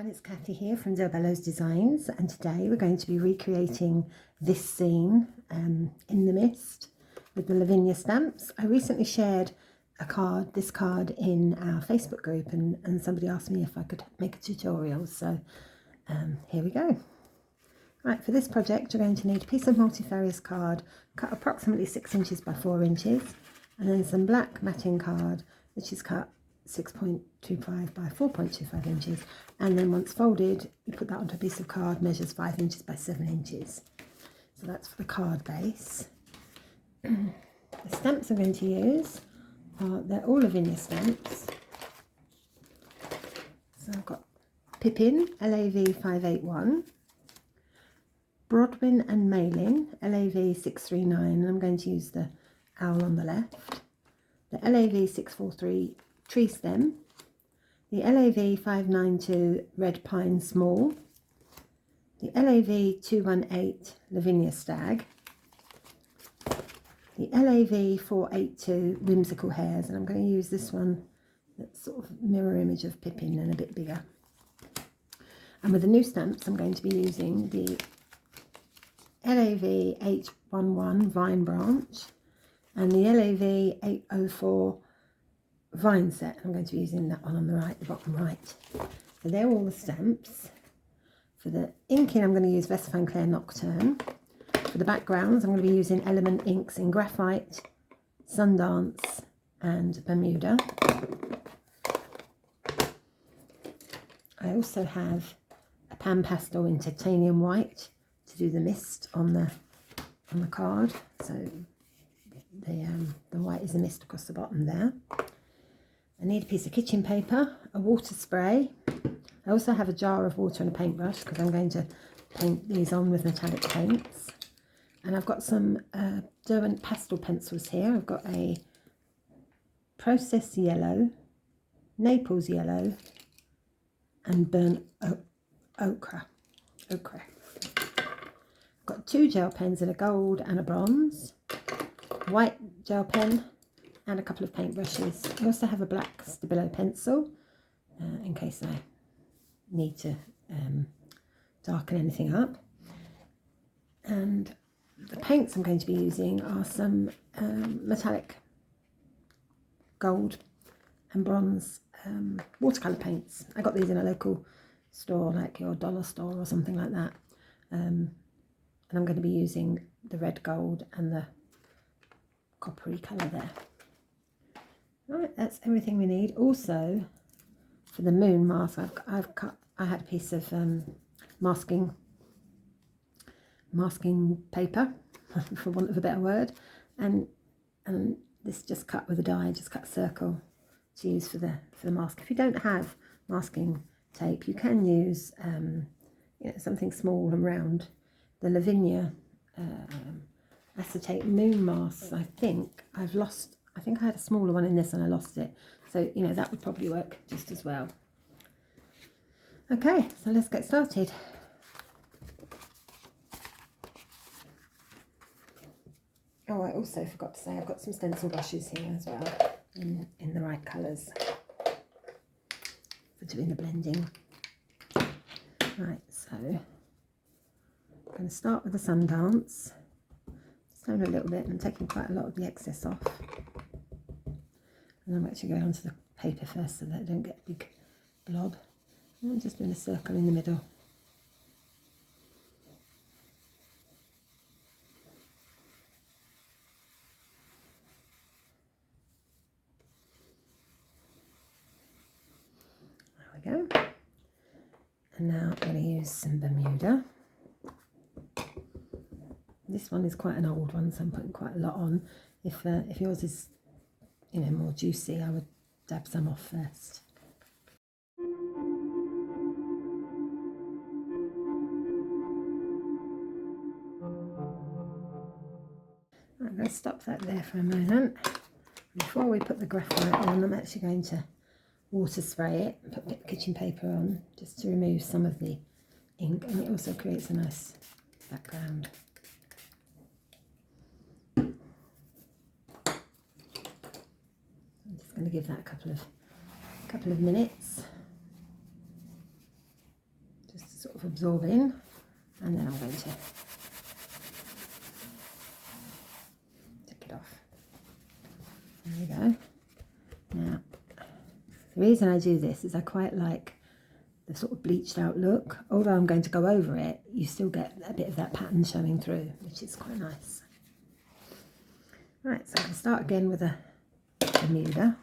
everyone, it's Kathy here from Bello's Designs, and today we're going to be recreating this scene in the mist with the Lavinia stamps. I recently shared this card in our Facebook group, and somebody asked me if I could make a tutorial, so here we go. Right, for this project you're going to need a piece of multifarious card cut approximately 6 inches by 4 inches, and then some black matting card which is cut 6.25 by 4.25 inches, and then once folded you put that onto a piece of card, measures 5 inches by 7 inches. So that's for the card base. The stamps I'm going to use they're all Lavinia stamps. So I've got Pippin LAV 581, Broadwin and Malin LAV 639, and I'm going to use the owl on the left, the LAV 643 Tree Stem, the LAV 592 Red Pine Small, the LAV 218 Lavinia Stag, the LAV 482 Whimsical Hairs, and I'm going to use this one that's sort of mirror image of Pippin and a bit bigger. And with the new stamps I'm going to be using the LAV 811 Vine Branch and the LAV 804 Vine Set. I'm going to be using that one on the right, the bottom right. So they're all the stamps. For the inking I'm going to use Versafine Clair Nocturne. For the backgrounds I'm going to be using Element inks in Graphite, Sundance and Bermuda. I also have a PanPastel in Titanium White to do the mist on the card. So the white is the mist across the bottom there. I need a piece of kitchen paper, a water spray. I also have a jar of water and a paintbrush because I'm going to paint these on with metallic paints. And I've got some Derwent pastel pencils here. I've got a Processed Yellow, Naples Yellow and Burnt Ochre. I've got 2 gel pens, and a gold and a bronze, white gel pen and a couple of paintbrushes. I also have a black Stabilo pencil in case I need to darken anything up. And the paints I'm going to be using are some metallic gold and bronze watercolour paints. I got these in a local store, like your dollar store or something like that. And I'm going to be using the red gold and the coppery colour there. Right, that's everything we need. Also, for the moon mask, I had a piece of masking paper, for want of a better word, and this just cut with a die, just cut a circle to use for the mask. If you don't have masking tape, you can use something small and round. The Lavinia acetate moon masks, I think I had a smaller one in this and I lost it, so that would probably work just as well. Okay, so let's get started. Oh, I also forgot to say I've got some stencil brushes here as well in the right colours for doing the blending. Right, so I'm going to start with the Sundance. Just down a little bit, and I'm taking quite a lot of the excess off. And I'm actually going onto the paper first so that I don't get a big blob. And I'm just doing a circle in the middle. There we go. And now I'm going to use some Bermuda. This one is quite an old one, so I'm putting quite a lot on. If yours is more juicy, I would dab some off first. I'm going to stop that there for a moment. Before we put the graphite on, I'm actually going to water spray it, put a bit of kitchen paper on just to remove some of the ink, and it also creates a nice background. I'm just going to give that a couple of minutes. of absorbing, and then I'm going to take it off. There we go. Now, the reason I do this is I quite like the sort of bleached out look. Although I'm going to go over it, you still get a bit of that pattern showing through, which is quite nice. Right, so I can start again with a Bermuda.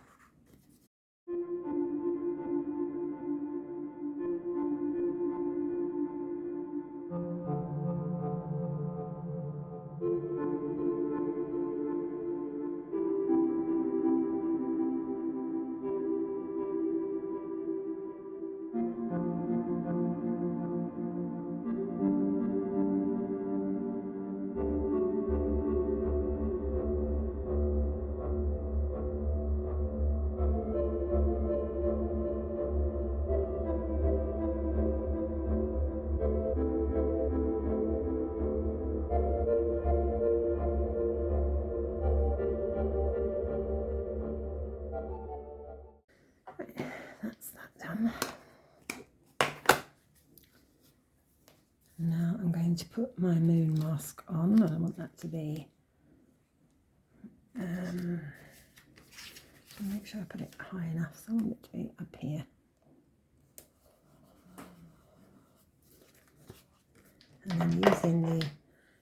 That's that done. Now I'm going to put my moon mask on, and I want that to be, make sure I put it high enough, so I want it to be up here. And then using the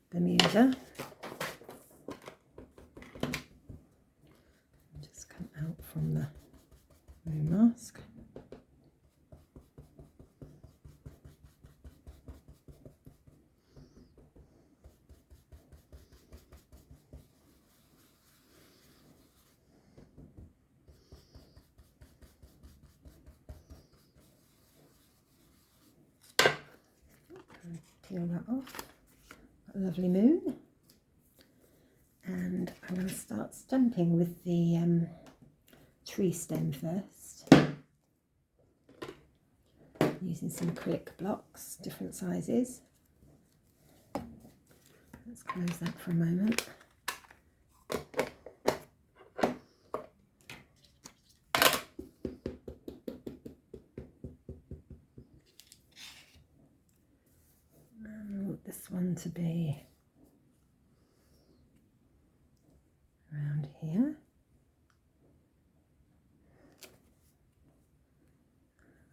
Bermuda, just come out from the moon mask. Peel that off. Got a lovely moon. And I'm going to start stamping with the tree stem first. Using some acrylic blocks, different sizes. Let's close that for a moment. This one to be around here.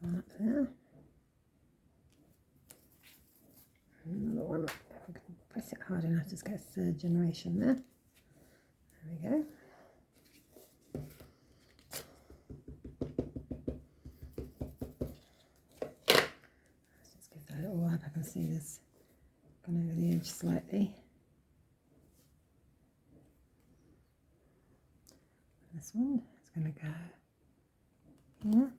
One up there. Another one. If I can press it hard enough to get a third generation there. There we go. Let's just give that a little wipe. I can see this gone over the edge slightly. This one is going to go here.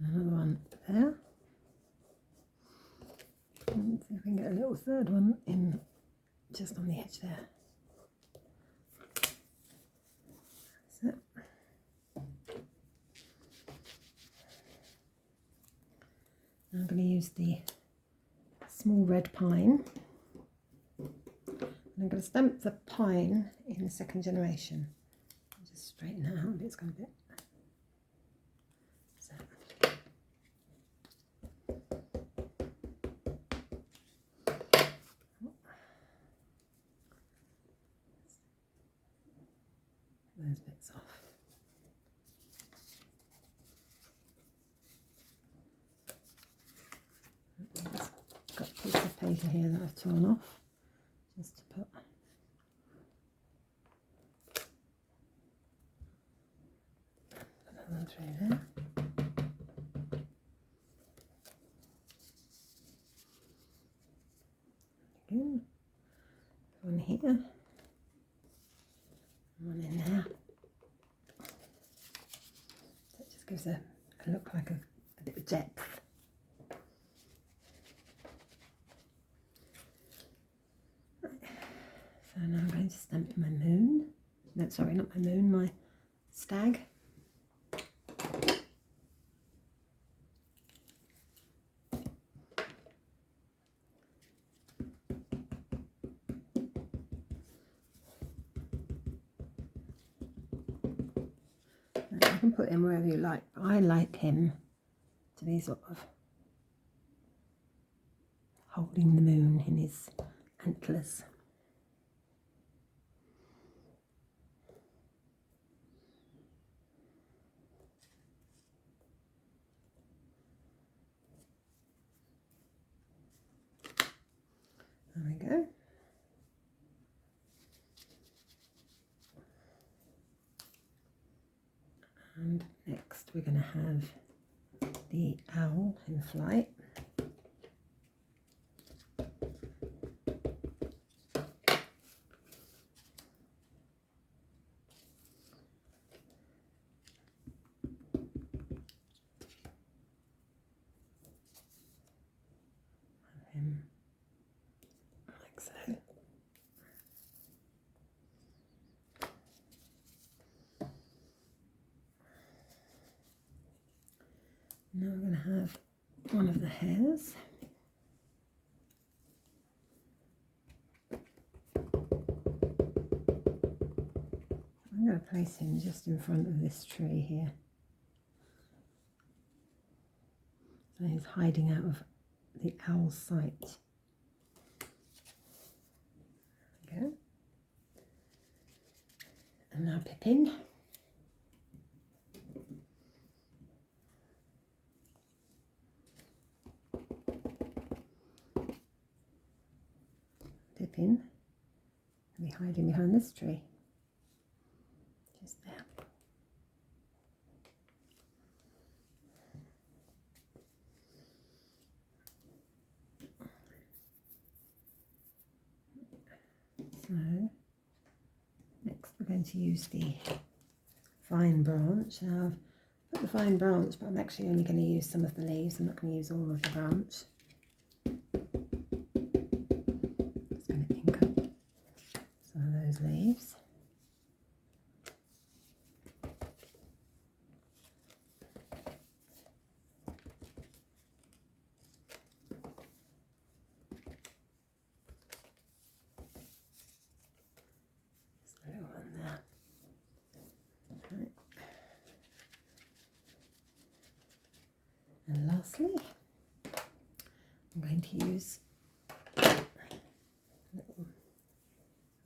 Another one there. And see if we can get a little third one in just on the edge there. That's it. Now I'm going to use the small red pine. And I'm going to stamp the pine in the second generation. I'll just straighten that out, it's got a bit. So. Those bits off. Got a piece of paper here that I've torn off, just to put that one through there. Again, one here, one in there. That just gives a look like a bit of depth. So now I'm going to stamp my moon. No, sorry, not my moon, my stag. You can put him wherever you like, but I like him to be sort of holding the moon in his antlers. There we go. And next we're going to have the owl in flight. Like so. Now we're going to have one of the hairs. I'm going to place him just in front of this tree here. So he's hiding out of the owl's sight. There we go. And now Pippin. Pippin will be hiding behind this tree. Just there. So next we're going to use the vine branch. Now I've put the vine branch, but I'm actually only going to use some of the leaves. I'm not going to use all of the branch. Just going to ink up some of those leaves. And lastly, I'm going to use a little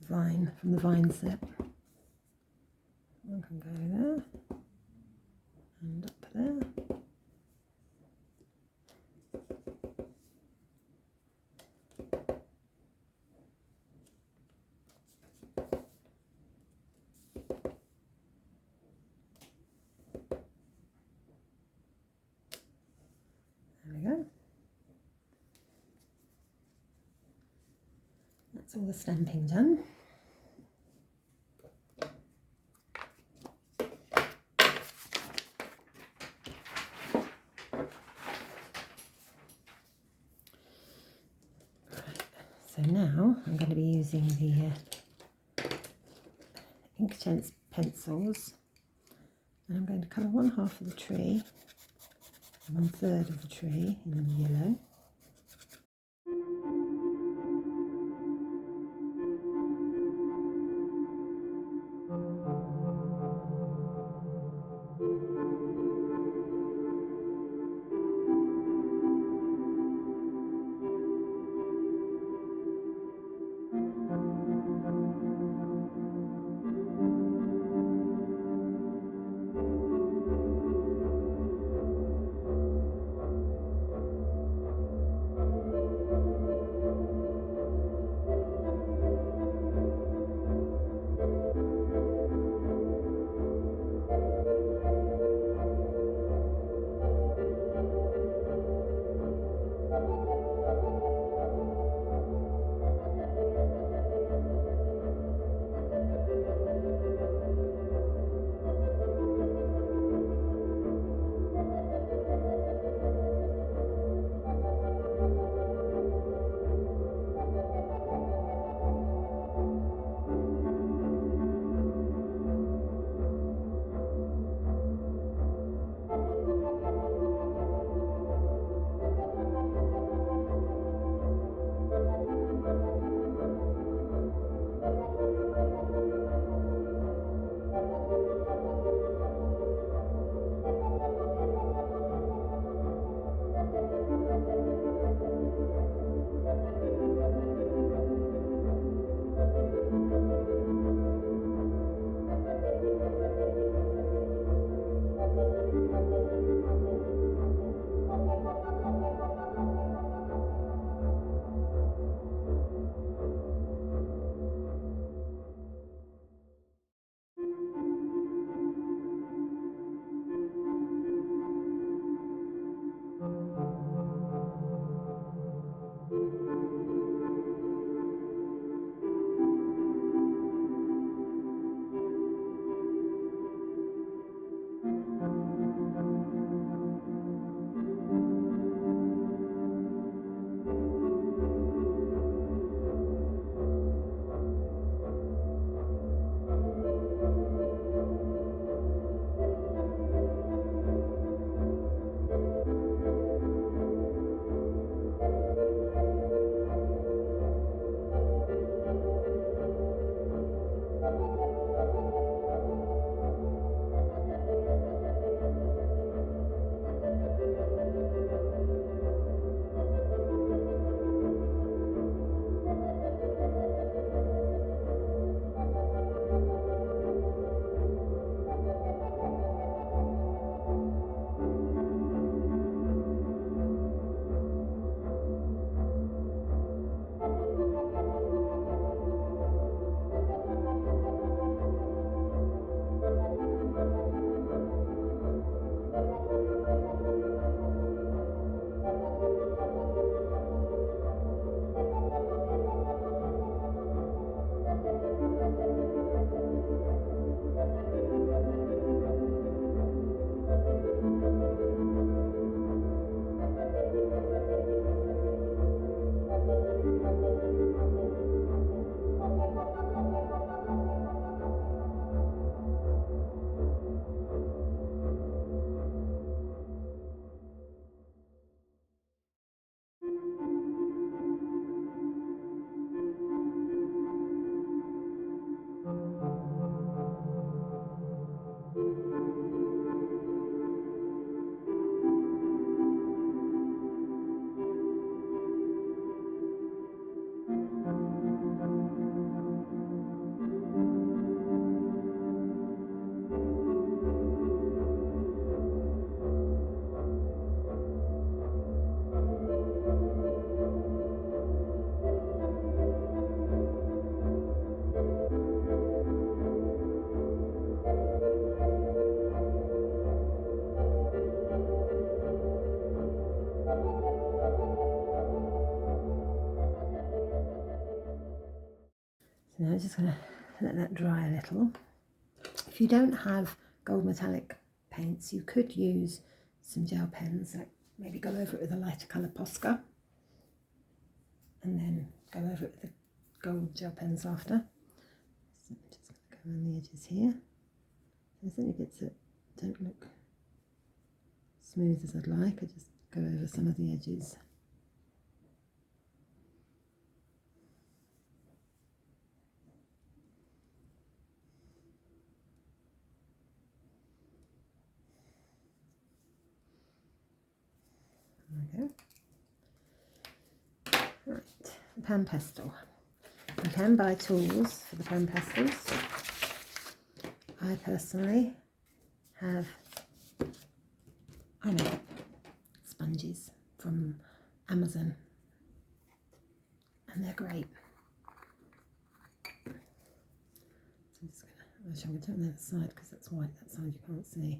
vine from the vine set. I can go there and up there. There we go. That's all the stamping done. So now I'm going to be using the Inktense pencils, and I'm going to colour one half of the tree and 1/3 of the tree in yellow. I'm just going to let that dry a little. If you don't have gold metallic paints, you could use some gel pens, like maybe go over it with a lighter colour Posca and then go over it with the gold gel pens after. So I'm just going to go around the edges here. There's any bits that don't look smooth as I'd like, I just go over some of the edges. There we go. Right, PanPastel. You can buy tools for the PanPastels. I personally have sponges from Amazon, and they're great. So I'm just going to turn that side because that's white, that side you can't see.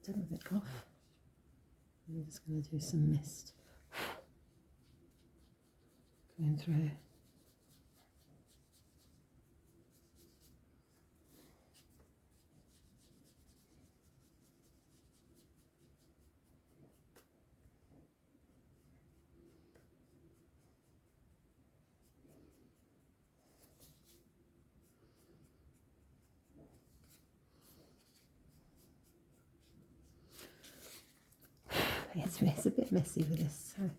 Turn a bit off. I'm just going to do some mist going through. It's a bit messy with this, so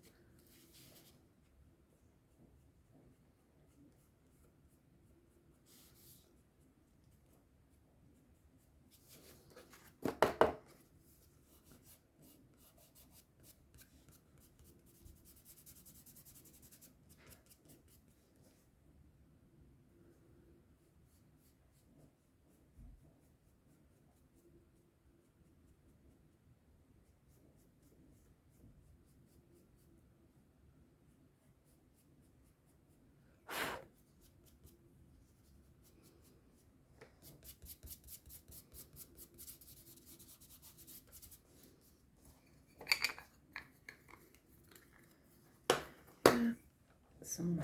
some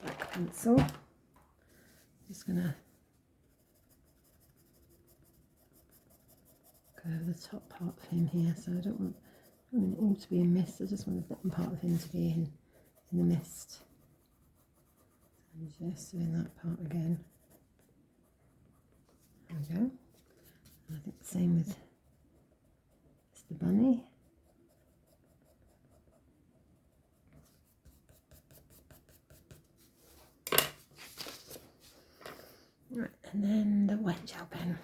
black pencil. Just gonna go over the top part of him here, so I don't want it all to be in mist. I just want the bottom part of him to be in the mist. So I'm just doing that part again. There we go. And I think the same with Mr. Bunny. Right, and then the wet gel pen.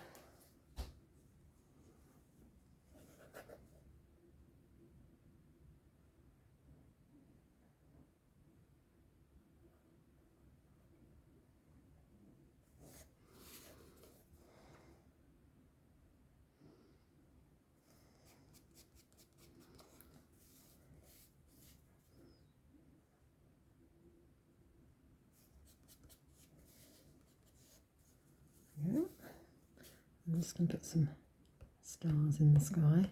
I'm just going to put some stars in the sky.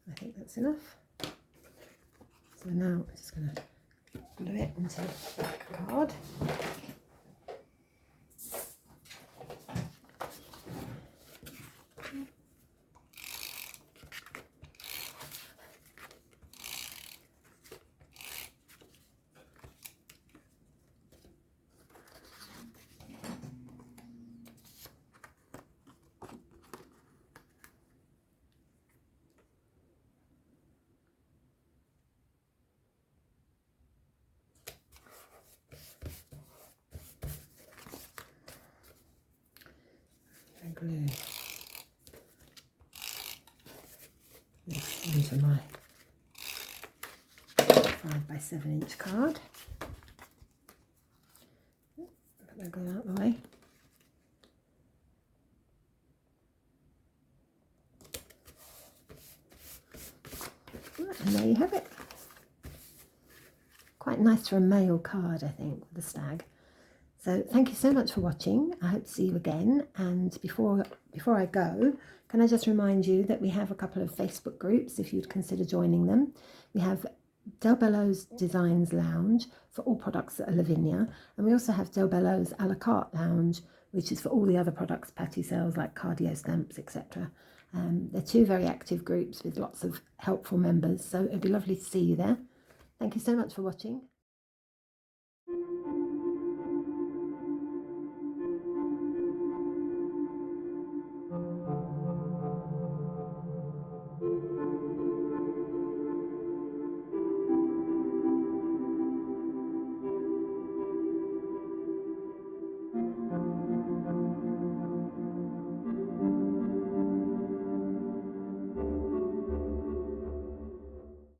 I think that's enough. So now I'm just going to glue it onto the black card. Glue this onto my 5x7" card. Put that glue out of the way. And there you have it. Quite nice for a male card, I think, with the stag. So thank you so much for watching. I hope to see you again. And before I go, can I just remind you that we have a couple of Facebook groups if you'd consider joining them. We have Bello's Designs Lounge for all products that are Lavinia, and we also have Bello's a la carte lounge, which is for all the other products Patty sells, like cardio stamps, etc. They're two very active groups with lots of helpful members, so it'd be lovely to see you there. Thank you so much for watching.